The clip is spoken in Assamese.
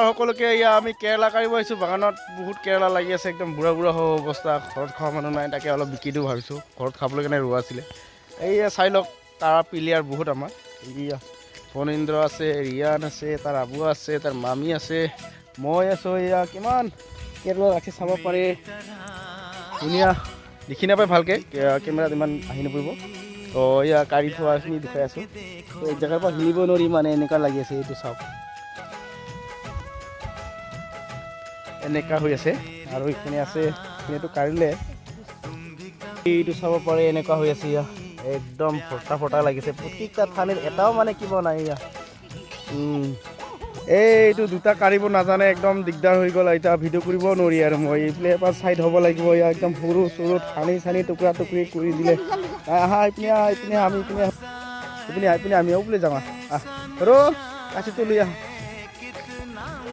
সকলোকে আমি কেৰেলা কাঢ়িব আহিছোঁ। বাগানত বহুত কেৰেলা লাগি আছে, একদম বুঢ়া বুঢ়া হৈ অৱস্থা। ঘৰত খোৱা মানুহ নাই, তাকে অলপ বিকি দিওঁ ভাবিছোঁ। ঘৰত খাবলৈ কাৰণে ৰোৱা আছিলে। এইয়া চাই লওক, তাৰ প্লেয়াৰ বহুত আমাৰ। এইয়া ফণীন্দ্ৰ আছে, ৰিয়ান আছে, তাৰ আবু আছে, তাৰ মামী আছে, মই আছোঁ। এয়া কিমান কেৰেলা ৰাখি চাব পাৰে, ধুনীয়া। দেখি নাপায় ভালকৈ, কেমেৰাত ইমান আহি নপৰিব। তো এয়া কাঢ়ি থোৱাখিনি দেখাই আছোঁ। তো এক জেগাৰ পৰা হিলিব নোৱাৰি, মানে এনেকুৱা লাগি আছে। এইটো চাওক, এনেকুৱা হৈ আছে। আৰু এইখিনি আছে, এইখিনিতো কাঢ়িলে। এইটো চাব পাৰে, এনেকুৱা হৈ আছে। ইয়া একদম ফটা ফটা লাগিছে। প্ৰত্যেকটা ঠানিত এটাও মানে কিবা নাই। ইয়া এইটো দুটা কাঢ়িব নাজানে, একদম দিগদাৰ হৈ গ'ল। এতিয়া ভিডিঅ' কৰিব নোৱাৰি আৰু মই এইফালে এবাৰ চাইড হ'ব লাগিব। ইয়া একদম সৰু সৰু ঠানি চানি টুকুৰা টুকুৰি কৰি দিলে। আহা এইপিনে, আমি এইপিনে, এইপিনে আমি ওপৰলৈ যাওঁ। আহ ৰ কাচিটো লৈ আহ।